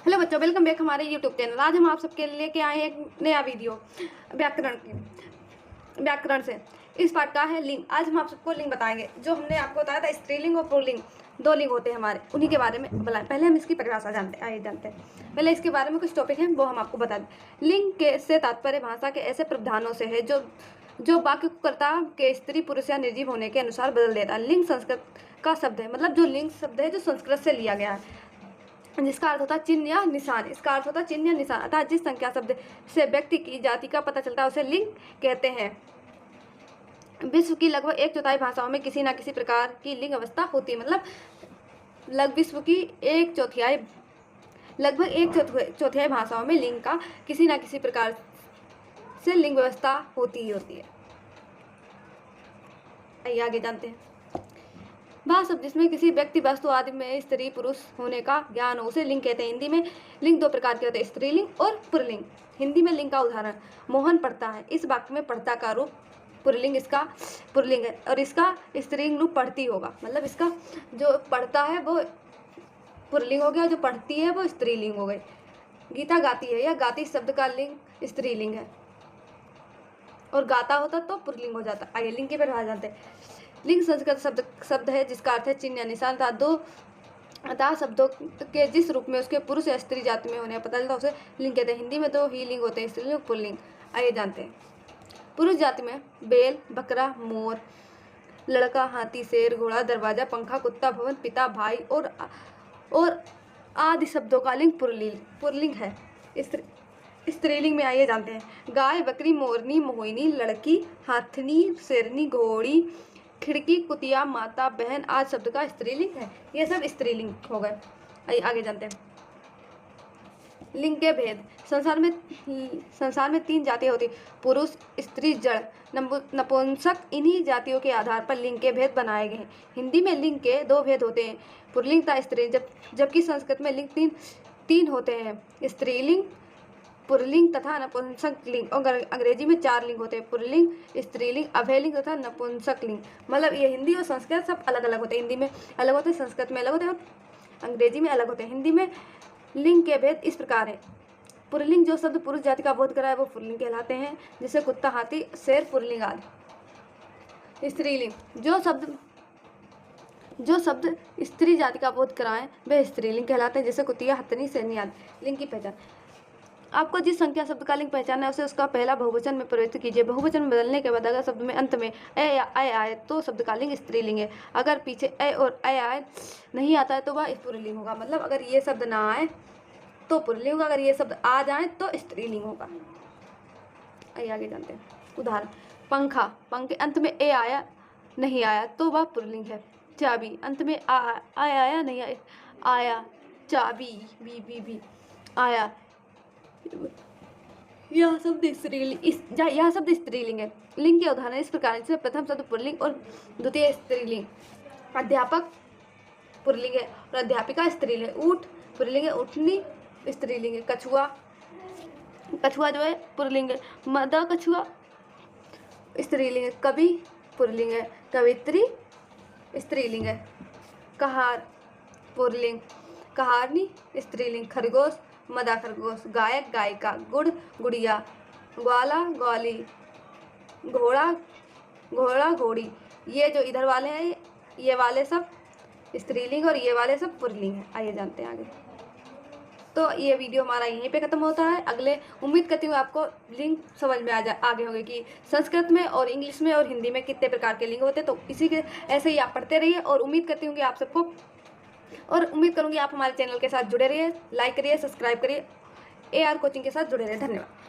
Hello बच्चों, welcome back हमारे YouTube channel. आज हम आप सबके लेके आए हैं एक नया वीडियो व्याकरण से। इस पाठ का है लिंग। आज हम आप सबको लिंग बताएंगे। जो हमने आपको बताया था स्त्रीलिंग और पुल्लिंग, दो लिंग होते हैं हमारे, उन्हीं के बारे में बताएं। पहले हम इसकी परिभाषा जानते हैं। पहले इसके बारे में कुछ टॉपिक हैं वो हम आपको बता दें। लिंग के से तात्पर्य भाषा के ऐसे प्रावधानों से है जो वाक्यकर्ता के स्त्री पुरुष या निर्जीव होने के अनुसार बदल देता है। लिंग संस्कृत का शब्द है, मतलब जो लिंग शब्द है जो संस्कृत से लिया गया है, जिसका अर्थ होता है चिन्ह या निशान। इसका अर्थ होता है चिन्ह या निशान, अर्थात जिस संख्या शब्द से व्यक्ति की जाति का पता चलता है उसे लिंग कहते हैं। विश्व की लगभग 1/4 भाषाओं में किसी न किसी प्रकार की लिंग अवस्था होती है। मतलब विश्व की लगभग एक चौथाई भाषाओं में लिंग का किसी न किसी प्रकार से लिंग व्यवस्था होती ही होती है। आइए आगे जानते हैं। वह शब्द जिसमें किसी व्यक्ति वस्तु आदि में स्त्री पुरुष होने का ज्ञान हो उसे लिंग कहते हैं। हिंदी में लिंग दो प्रकार के होते हैं, स्त्रीलिंग और पुल्लिंग। हिंदी में लिंग का उदाहरण मोहन पढ़ता है। इस वाक्य में पढ़ता का रूप पुल्लिंग, इसका पुल्लिंग है और इसका स्त्रीलिंग रूप पढ़ती होगा। मतलब इसका जो पढ़ता है वो पुल्लिंग हो गया, जो पढ़ती है वो स्त्रीलिंग हो गई। गीता गाती है, या गाती शब्द का लिंग स्त्रीलिंग है और गाता होता तो पुल्लिंग हो जाता। आइए लिंग के परिभाषा जानते हैं। लिंग संस्कृत शब्द है जिसका अर्थ है चिन्ह या निशान, अतः शब्दों के जिस रूप में उसके पुरुष या स्त्री जाति में होने पता चलता उसे लिंग कहते हैं। हिंदी में दो ही लिंग होते हैं, स्त्रीलिंग और पुल्लिंग। आइए जानते हैं। पुरुष जाति में बैल, बकरा, मोर, लड़का, हाथी, शेर, घोड़ा, दरवाजा, पंखा, कुत्ता, भवन, पिता, भाई और आदि शब्दों का लिंग पुल्लिंग है। स्त्रीलिंग में आइए जानते हैं। गाय, बकरी, मोरनी, मोहिनी, लड़की, हाथनी, शेरनी, घोड़ी, खिड़की, कुतिया, माता, बहन आदि शब्द का स्त्रीलिंग है। ये सब स्त्रीलिंग हो गए। आइए आगे जानते हैं। लिंग के भेद। संसार में 3 जातियां होती, पुरुष, स्त्री, जड़, नपुंसक। इन्हीं जातियों के आधार पर लिंग के भेद बनाए गए हैं। हिंदी में लिंग के 2 भेद होते हैं, पुल्लिंग तथा स्त्रीलिंग, जबकि संस्कृत में लिंग तीन होते हैं, स्त्रीलिंग, पुल्लिंग तथा नपुंसक लिंग। और अंग्रेजी में 4 लिंग होते हैं, पुल्लिंग, स्त्रीलिंग, अभयलिंग तथा नपुंसक लिंग। मतलब ये हिंदी और संस्कृत सब अलग अलग होते हैं। हिंदी में अलग होते हैं, संस्कृत में अलग होते हैं और अंग्रेजी में अलग होते हैं। हिंदी में लिंग के भेद इस प्रकार है। पुल्लिंग जो शब्द पुरुष जाति का बोध कराए वो पुल्लिंग कहलाते हैं, जैसे कुत्ता, हाथी, शेर, पुल्लिंग आदि। स्त्रीलिंग जो शब्द स्त्री जाति का बोध कराएं वे स्त्रीलिंग कहलाते हैं, जैसे कुतिया, हथनी, शेरनी आदि। लिंग की पहचान। आपको जिस संख्या शब्द का लिंग पहचानना है उसे उसका पहला बहुवचन में परिवर्तित कीजिए। बहुवचन में बदलने के बाद अगर शब्द में अंत में ए या आय आए तो शब्द का लिंग स्त्रीलिंग है। अगर पीछे ए और आय आए नहीं आता है तो वह पुल्लिंग होगा। मतलब अगर ये शब्द ना आए तो पुल्लिंग होगा, अगर ये शब्द आ जाए तो स्त्रीलिंग होगा। आइए आगे जानते हैं। उदाहरण, पंखा, पंखे अंत में ए आया नहीं आया तो वह पुल्लिंग है। चाबी, अंत में आया नहीं आया, चाबी, बी आया, यह शब्द स्त्रीलिंग है। लिंग के उदाहरण इस प्रकार से प्रथम शब्द पुल्लिंग और द्वितीय स्त्रीलिंग। अध्यापक पुल्लिंग है और अध्यापिका स्त्रीलिंग है। ऊँट पुल्लिंग है, उठनी स्त्रीलिंग है। कछुआ जो है पुल्लिंग है। मदा कछुआ स्त्रीलिंग है। कवि पुल्लिंग है, कवित्री स्त्रीलिंग है। कहार पुल्लिंग, कहारनी स्त्रीलिंग। खरगोश मदा खरगोश। गायक गायिका। गुड़ गुड़िया। ग्वाला ग्वाली। घोड़ा घोड़ी। ये जो इधर वाले हैं ये वाले सब स्त्रीलिंग और ये वाले सब पुल्लिंग है। आइए जानते हैं आगे। तो ये वीडियो हमारा यहीं पे खत्म होता है। अगले उम्मीद करती हूँ आपको लिंग समझ में आगे होंगे कि संस्कृत में और इंग्लिश में और हिंदी में कितने प्रकार के लिंग होते हैं। तो इसी के ऐसे ही आप पढ़ते रहिए और उम्मीद करती हूँ कि आप सबको उम्मीद करूँगी आप हमारे चैनल के साथ जुड़े रहिए, लाइक करिए, सब्सक्राइब करिए, AR कोचिंग के साथ जुड़े रहिए। धन्यवाद।